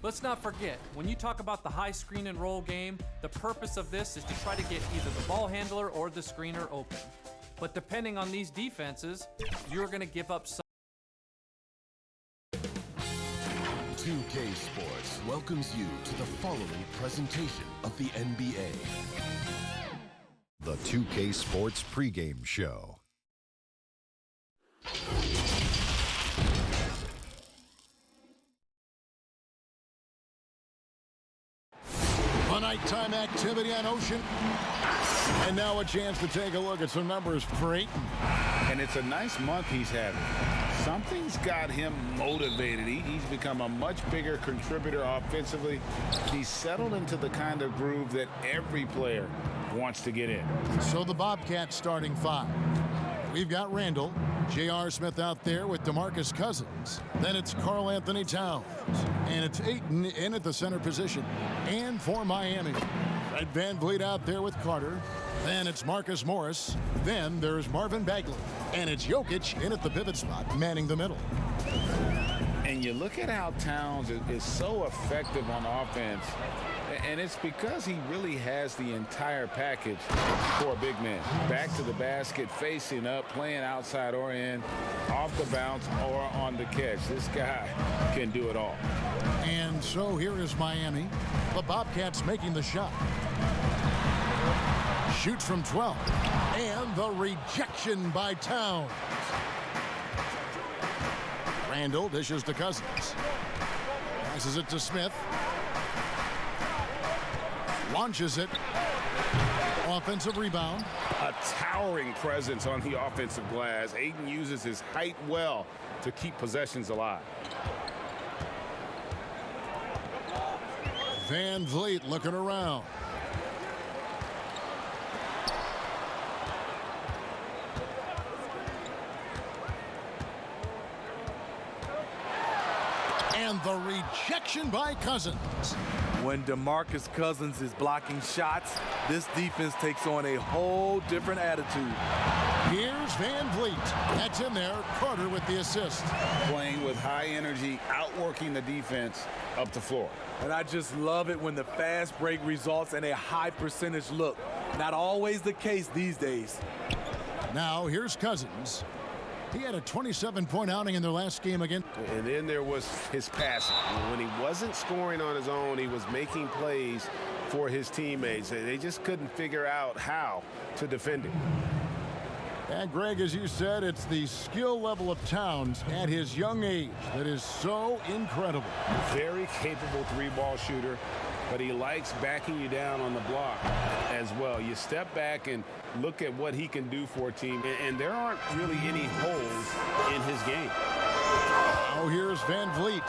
Let's not forget, when you talk about the high screen and roll game, the purpose of this is to try to get either the ball handler or the screener open. But depending on these defenses, you're going to give up some. 2K Sports welcomes you to the following presentation of the NBA. The 2K Sports pregame show. A nighttime activity on Ocean. And now a chance to take a look at some numbers for Ayton. And it's a nice month he's having. Something's got him motivated. He's become a much bigger contributor offensively. He's settled into the kind of groove that every player wants to get in. So the Bobcats starting five. We've got Randall, J.R. Smith out there with DeMarcus Cousins. Then it's Karl Anthony Towns. And it's Ayton in at the center position. And for Miami, Fred VanVleet out there with Carter. Then it's Marcus Morris. Then there's Marvin Bagley. And it's Jokic in at the pivot spot, manning the middle. And you look at how Towns is so effective on offense. And it's because he really has the entire package for a big man. Back to the basket, facing up, playing outside or in, off the bounce or on the catch. This guy can do it all. And so here is Miami. The Bobcats making the shot. Shoots from 12. And the rejection by Towns. Randall dishes to Cousins. Passes it to Smith. Launches it. Offensive rebound. A towering presence on the offensive glass. Ayton uses his height well to keep possessions alive. VanVleet looking around. And the rejection by Cousins. When DeMarcus Cousins is blocking shots, this defense takes on a whole different attitude. Here's VanVleet. That's in there. Carter with the assist. Playing with high energy, outworking the defense up the floor. And I just love it when the fast break results in a high percentage look. Not always the case these days. Now here's Cousins. He had a 27-point outing in their last game again. And then there was his passing. When he wasn't scoring on his own, he was making plays for his teammates. They just couldn't figure out how to defend him. And Greg, as you said, it's the skill level of Towns at his young age that is so incredible. Very capable three-ball shooter, but he likes backing you down on the block as well. You step back and look at what he can do for a team, and there aren't really any holes in his game. Now here's VanVleet.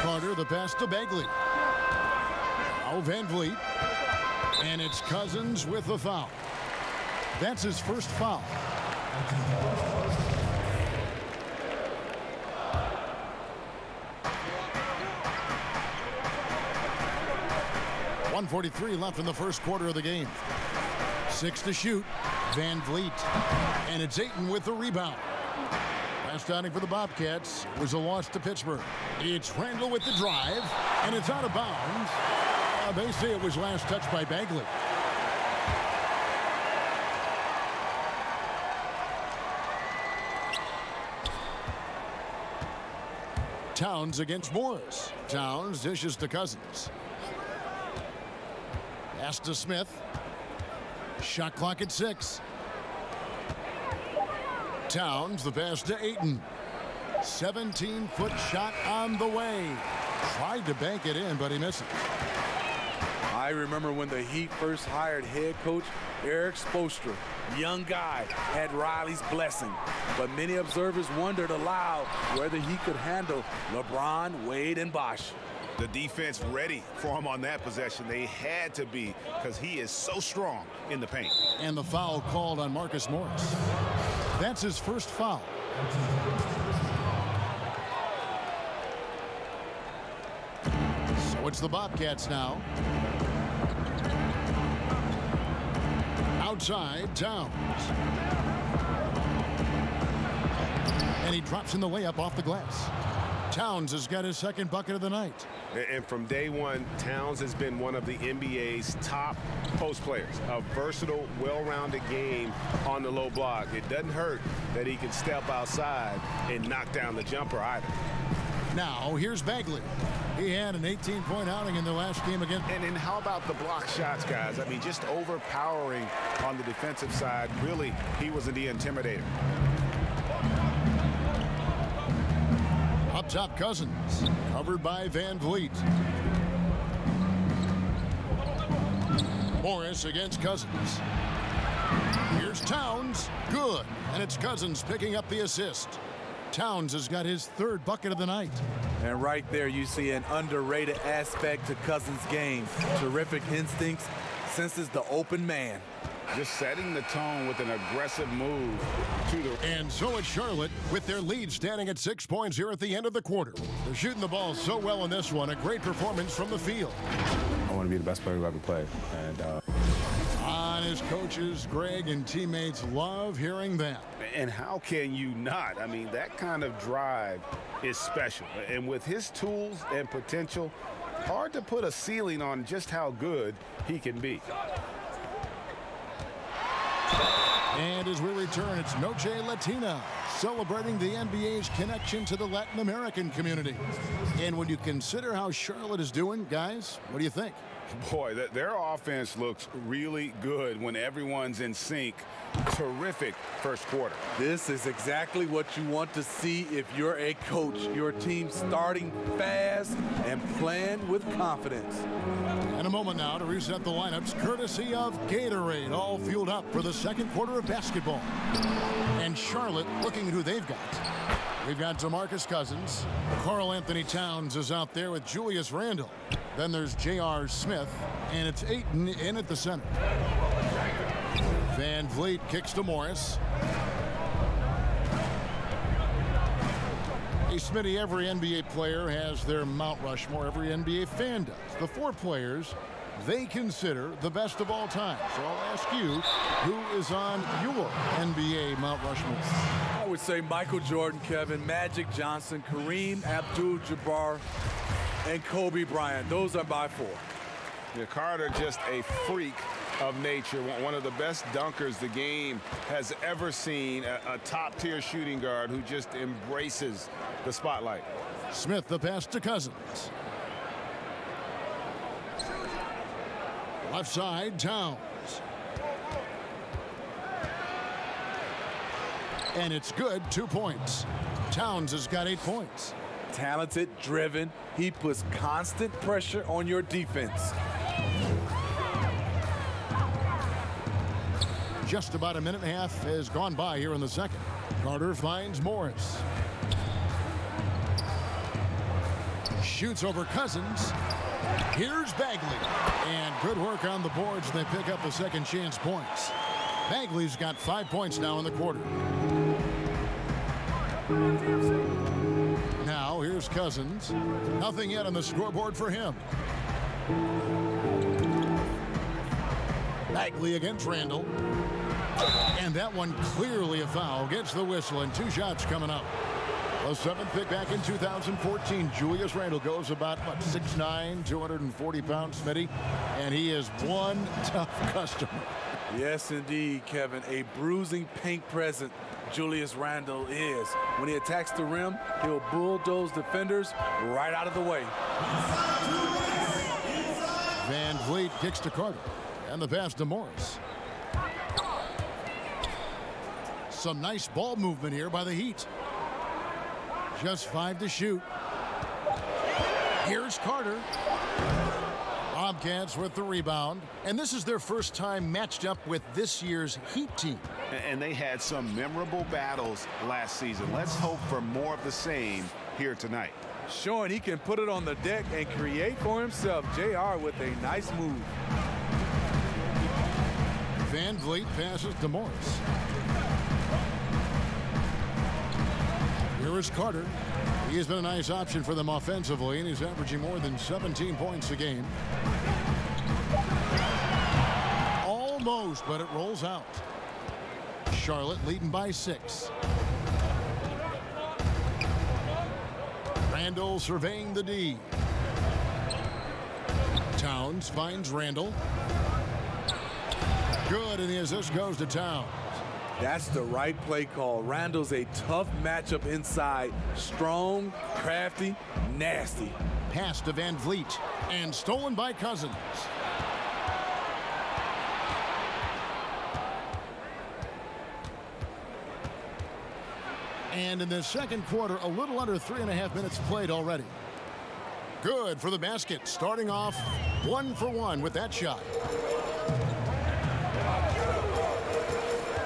Carter, the pass to Bagley. Now VanVleet. And it's Cousins with the foul. That's his first foul. .143 left in the first quarter of the game. 6 to shoot. VanVleet. And it's Ayton with the rebound. Last outing for the Bobcats was a loss to Pittsburgh. It's Randall with the drive. And it's out of bounds. They say it was last touched by Bagley. Towns against Morris. Towns dishes to Cousins. Pass to Smith. Shot clock at 6. Towns, the pass to Ayton. 17-foot shot on the way. Tried to bank it in, but he misses. I remember when the Heat first hired head coach Eric Spoelstra. Young guy, had Riley's blessing. But many observers wondered aloud whether he could handle LeBron, Wade, and Bosh. The defense ready for him on that possession. They had to be, because he is so strong in the paint. And the foul called on Marcus Morris. That's his first foul. So it's the Bobcats now. Outside, Towns. And he drops in the layup off the glass. Towns has got his second bucket of the night. And from day one, Towns has been one of the NBA's top post players. A versatile, well-rounded game on the low block. It doesn't hurt that he can step outside and knock down the jumper either. Now, here's Bagley. He had an 18-point outing in the last game again. And how about the block shots, guys? I mean, just overpowering on the defensive side. Really, he was the intimidator. Up top, Cousins, covered by Van Vliet. Morris against Cousins. Here's Towns, good, and it's Cousins picking up the assist. Towns has got his third bucket of the night. And right there you see an underrated aspect to Cousins' game. Terrific instincts, senses the open man. Just setting the tone with an aggressive move to the... And so it's Charlotte with their lead standing at 6 points here at the end of the quarter. They're shooting the ball so well in this one. A great performance from the field. I want to be the best player who ever played. And on his coaches, Greg and teammates love hearing that. And how can you not? I mean, that kind of drive is special. And with his tools and potential, hard to put a ceiling on just how good he can be. And as we return, it's Noche Latina, celebrating the NBA's connection to the Latin American community. And when you consider how Charlotte is doing, guys, what do you think? Boy, their offense looks really good when everyone's in sync. Terrific first quarter. This is exactly what you want to see if you're a coach. Your team starting fast and playing with confidence. In a moment now to reset the lineups, courtesy of Gatorade, all fueled up for the second quarter of basketball. And Charlotte looking at who they've got. We've got DeMarcus Cousins. Karl Anthony Towns is out there with Julius Randle. Then there's J.R. Smith, and it's Ayton in at the center. Van Vliet kicks to Morris. Hey, Smitty, every NBA player has their Mount Rushmore. Every NBA fan does. The four players they consider the best of all time. So I'll ask you, who is on your NBA Mount Rushmore? I would say Michael Jordan, Kevin, Magic Johnson, Kareem Abdul-Jabbar, and Kobe Bryant. Those are my four. Yeah, Carter, just a freak of nature, one of the best dunkers the game has ever seen, a top-tier shooting guard who just embraces the spotlight. Smith the pass to Cousins. Left side, Towns. And it's good, 2 points. Towns has got 8 points. Talented, driven. He puts constant pressure on your defense. Just about a minute and a half has gone by here in the second. Carter finds Morris. Shoots over Cousins. Here's Bagley. And good work on the boards. They pick up the second chance points. Bagley's got 5 points now in the quarter. Now here's Cousins. Nothing yet on the scoreboard for him. Bagley against Randle. And that one clearly a foul. Gets the whistle and 2 shots coming up. The 7th pick back in 2014. Julius Randle goes about, 6'9", 240 pounds, Smitty. And he is one tough customer. Yes, indeed, Kevin. A bruising paint present Julius Randle is. When he attacks the rim, he'll bulldoze defenders right out of the way. Van Vliet kicks to Carter. And the pass to Morris. Some nice ball movement here by the Heat. Just 5 to shoot. Here's Carter. Bobcats with the rebound. And this is their first time matched up with this year's Heat team. And they had some memorable battles last season. Let's hope for more of the same here tonight. Showing he can put it on the deck and create for himself. JR with a nice move. Van Vliet passes to Morris. Here is Carter. He has been a nice option for them offensively, and he's averaging more than 17 points a game. Almost, but it rolls out. Charlotte leading by 6. Randall surveying the D. Towns finds Randall. Good, and the assist goes to Towns. That's the right play call. Randall's a tough matchup inside. Strong, crafty, nasty. Pass to Van Vliet, and stolen by Cousins. And in the second quarter, a little under 3.5 minutes played already. Good for the basket, starting off 1 for 1 with that shot.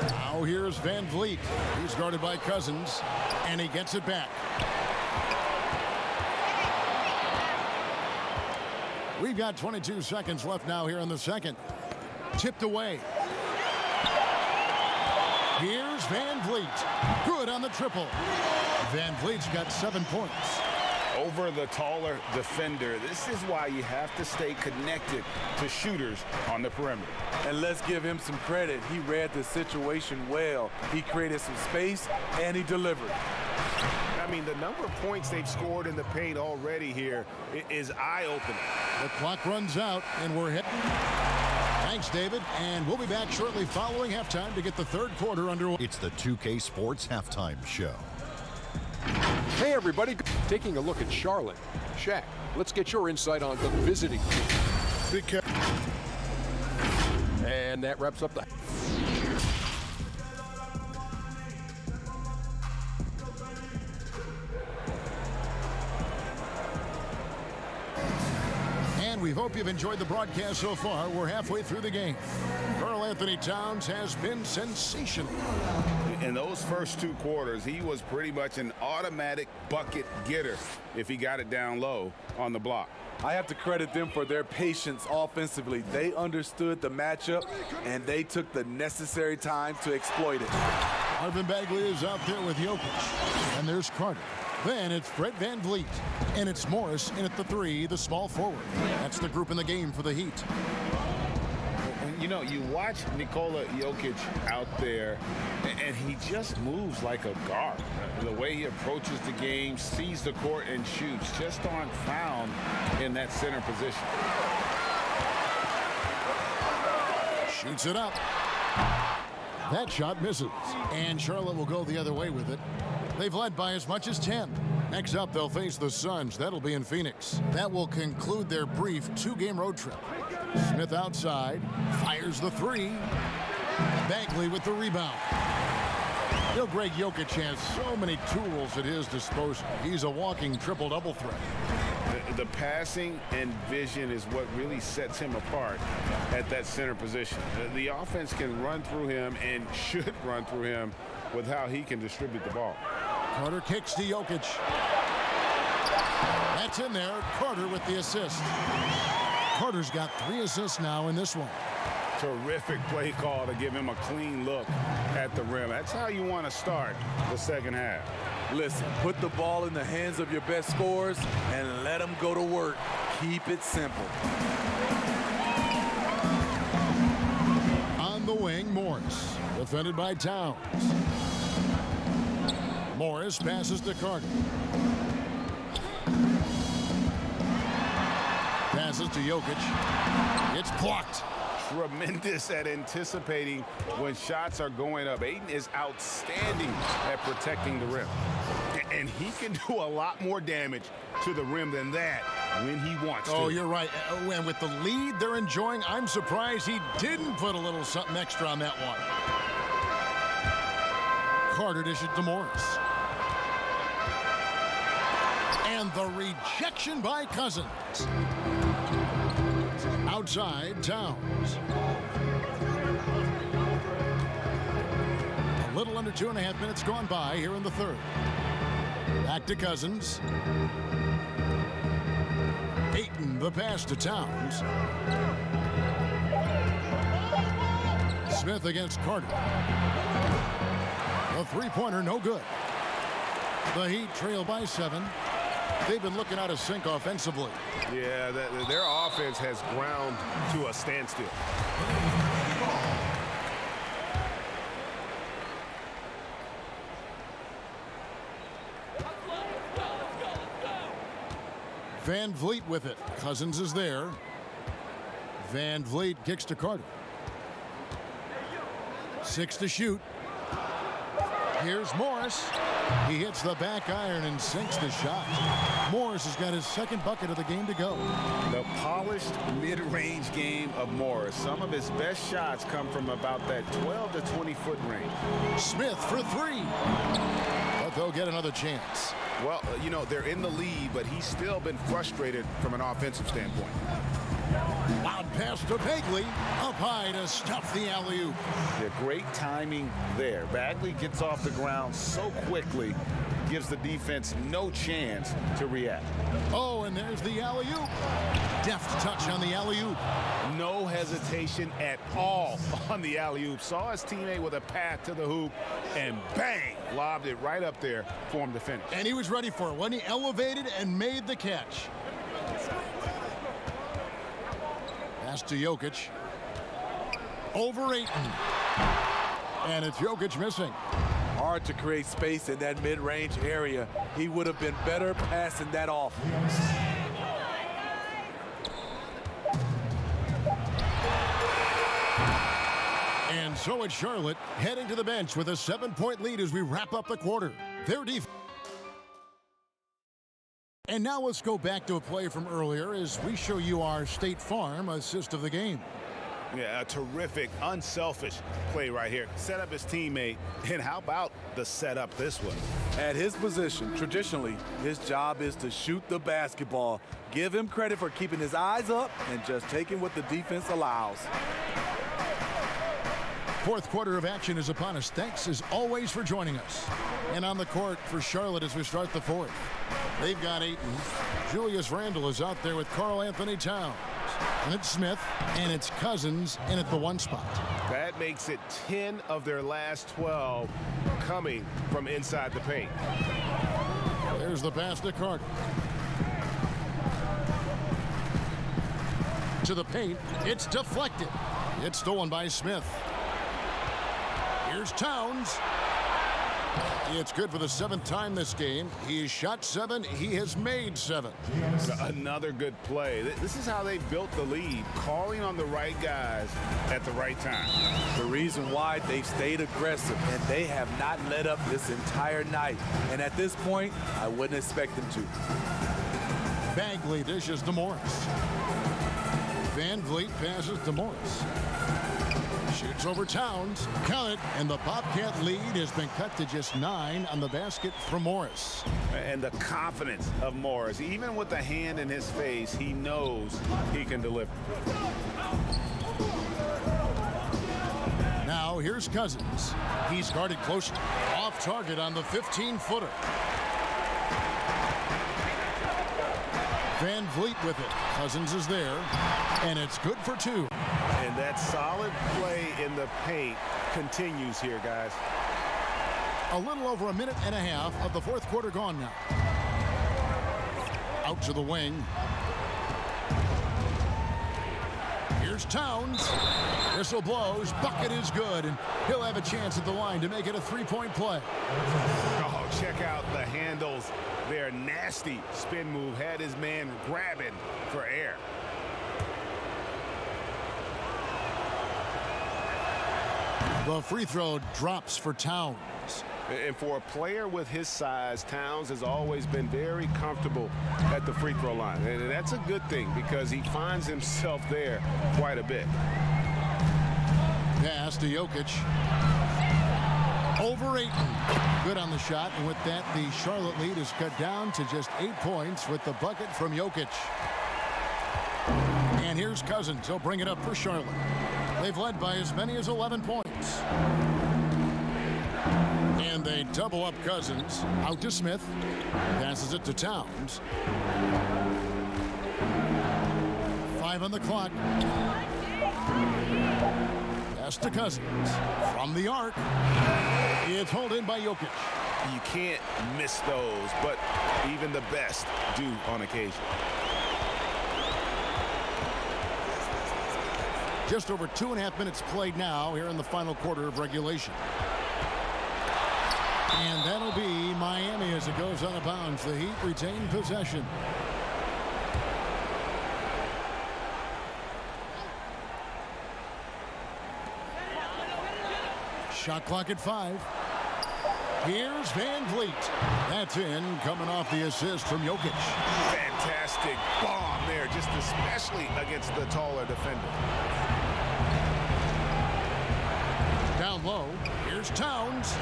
Now here's Van Vliet. He's guarded by Cousins, and he gets it back. We've got 22 seconds left now here in the second. Tipped away. Here's Van Vliet. Good on the triple. Van Vliet's got 7 points. Over the taller defender. This is why you have to stay connected to shooters on the perimeter. And let's give him some credit. He read the situation well. He created some space, and he delivered. I mean, the number of points they've scored in the paint already here is eye-opening. The clock runs out, and we're hit. Thanks, David. And we'll be back shortly following halftime to get the third quarter underway. It's the 2K Sports Halftime Show. Hey, everybody. Taking a look at Charlotte. Shaq, let's get your insight on the visiting team. And that wraps up the... And we hope you've enjoyed the broadcast so far. We're halfway through the game. Karl-Anthony Towns has been sensational. In those first 2 quarters, he was pretty much an automatic bucket getter if he got it down low on the block. I have to credit them for their patience offensively. They understood the matchup, and they took the necessary time to exploit it. Marvin Bagley is out there with Jokic. And there's Carter. Then it's Brett Van Vliet. And it's Morris in at the 3, the small forward. That's the group in the game for the Heat. You know, you watch Nikola Jokic out there, and he just moves like a guard. The way he approaches the game, sees the court, and shoots just aren't found in that center position. Shoots it up. That shot misses. And Charlotte will go the other way with it. They've led by as much as 10. Next up, they'll face the Suns. That'll be in Phoenix. That will conclude their brief 2-game road trip. Smith outside, fires the 3. Bagley with the rebound. Greg Jokic has so many tools at his disposal. He's a walking triple-double threat. The passing and vision is what really sets him apart at that center position. The offense can run through him and should run through him with how he can distribute the ball. Carter kicks to Jokic. That's in there. Carter with the assist. Carter's got 3 assists now in this one. Terrific play call to give him a clean look at the rim. That's how you want to start the second half. Listen, put the ball in the hands of your best scorers and let them go to work. Keep it simple. On the wing, Morris. Defended by Towns. Morris passes to Carter. Passes to Jokic. It's blocked. Tremendous at anticipating when shots are going up. Ayton is outstanding at protecting the rim. And he can do a lot more damage to the rim than that when he wants to. Oh, you're right. And with the lead they're enjoying, I'm surprised he didn't put a little something extra on that one. Carter dishes to Morris. And the rejection by Cousins. Outside, Towns. A little under 2.5 minutes gone by here in the third. Back to Cousins. Ayton, the pass to Towns. Smith against Carter. The three-pointer, no good. The Heat trail by 7. They've been looking out of sync offensively. Yeah, their offense has ground to a standstill. Van Vliet with it. Cousins is there. Van Vliet kicks to Carter. 6 to shoot. Here's Morris. He hits the back iron and sinks the shot. Morris has got his second bucket of the game to go. The polished mid-range game of Morris. Some of his best shots come from about that 12 to 20-foot range. Smith for 3. But they'll get another chance. Well, you know, they're in the lead, but he's still been frustrated from an offensive standpoint. Loud pass to Bagley. Up high to stuff the alley-oop. Yeah, great timing there. Bagley gets off the ground so quickly, gives the defense no chance to react. Oh, and there's the alley-oop. Deft touch on the alley-oop. No hesitation at all on the alley-oop. Saw his teammate with a path to the hoop, and bang, lobbed it right up there for him to finish. And he was ready for it when he elevated and made the catch. Pass to Jokic. Over Ayton. And it's Jokic missing. Hard to create space in that mid-range area. He would have been better passing that off. And so it's Charlotte heading to the bench with a 7-point lead as we wrap up the quarter. Their defense. And now let's go back to a play from earlier as we show you our State Farm assist of the game. Yeah, a terrific, unselfish play right here. Set up his teammate, and how about the setup this one? At his position, traditionally, his job is to shoot the basketball. Give him credit for keeping his eyes up and just taking what the defense allows. Fourth quarter of action is upon us. Thanks, as always, for joining us. And on the court for Charlotte as we start the fourth. They've got Ayton. Julius Randle is out there with Karl Anthony Towns. And it's Smith, and it's Cousins in at the 1 spot. That makes it 10 of their last 12 coming from inside the paint. There's the pass to Carter. To the paint. It's deflected. It's stolen by Smith. Here's Towns. It's good for the 7th time this game. He has shot 7. He has made 7. Another good play. This is how they built the lead, calling on the right guys at the right time. The reason why they've stayed aggressive, and they have not let up this entire night. And at this point, I wouldn't expect them to. Bagley dishes to Morris. Van Vliet passes to Morris. Shoots over Towns. Count it. And the Bobcat lead has been cut to just 9 on the basket from Morris. And the confidence of Morris. Even with the hand in his face, he knows he can deliver. Now here's Cousins. He's guarded closely. Off target on the 15-footer. Van Vliet with it. Cousins is there. And it's good for 2. And that solid play in the paint continues here, guys. A little over a minute and a half of the fourth quarter gone now. Out to the wing. Here's Towns. Whistle blows. Bucket is good. And he'll have a chance at the line to make it a 3-point play. Oh, check out the handles. Their nasty spin move had his man grabbing for air. The free throw drops for Towns. And for a player with his size, Towns has always been very comfortable at the free throw line. And that's a good thing because he finds himself there quite a bit. Pass to Jokic. Over Ayton. Good on the shot. And with that, the Charlotte lead is cut down to just 8 points with the bucket from Jokic. And here's Cousins. He'll bring it up for Charlotte. They've led by as many as 11 points. And they double up Cousins. Out to Smith. Passes it to Towns. 5 on the clock. Pass to Cousins. From the arc. It's hauled in by Jokic. You can't miss those, but even the best do on occasion. Just over 2.5 minutes played now here in the final quarter of regulation. And that'll be Miami as it goes out of bounds. The Heat retain possession. Shot clock at 5. Here's Van Vliet. That's in, coming off the assist from Jokic. Fantastic bomb there, just especially against the taller defender. Down low, here's Towns.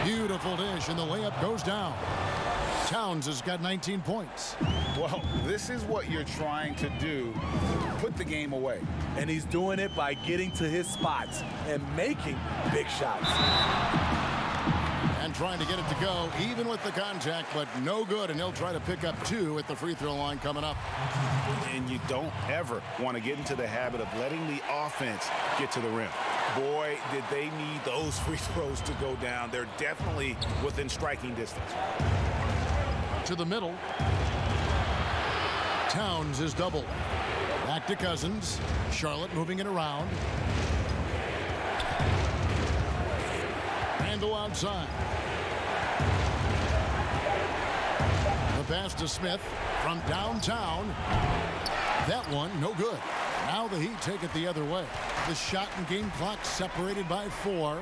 Beautiful dish, and the layup goes down. Towns has got 19 points. Well, this is what you're trying to do, put the game away. And he's doing it by getting to his spots and making big shots. And trying to get it to go, even with the contact, but no good, and he'll try to pick up 2 at the free throw line coming up. And you don't ever want to get into the habit of letting the offense get to the rim. Boy, did they need those free throws to go down. They're definitely within striking distance. To the middle. Towns is doubled. Back to Cousins. Charlotte moving it around. Randall outside. The pass to Smith from downtown. That one, no good. Now the Heat take it the other way. The shot and game clock separated by 4.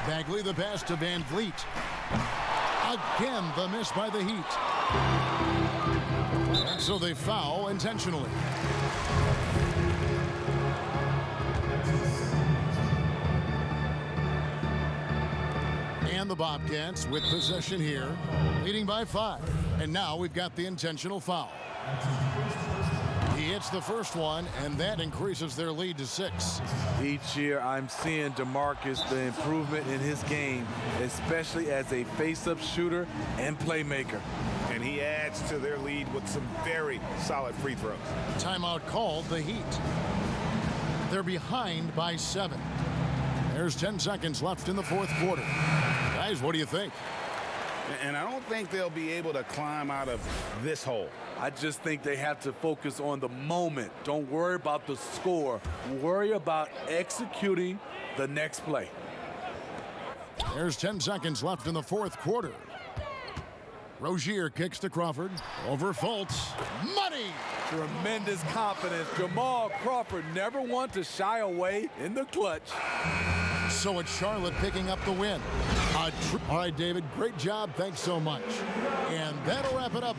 Bagley the pass to Van Vliet. Again, the miss by the Heat. And so they foul intentionally. And the Bobcats with possession here, leading by 5. And now we've got the intentional foul. He hits the first one, and that increases their lead to 6. Each year, I'm seeing DeMarcus the improvement in his game, especially as a face-up shooter and playmaker. And he adds to their lead with some very solid free throws. Timeout called, the Heat. They're behind by 7. There's 10 seconds left in the fourth quarter. Guys, what do you think? And I don't think they'll be able to climb out of this hole. I just think they have to focus on the moment. Don't worry about the score. Worry about executing the next play. There's 10 seconds left in the fourth quarter. Rozier kicks to Crawford. Over Fultz. Money! Tremendous confidence. Jamal Crawford never want to shy away in the clutch. So it's Charlotte picking up the win. All right, David, great job. Thanks so much. And that'll wrap it up.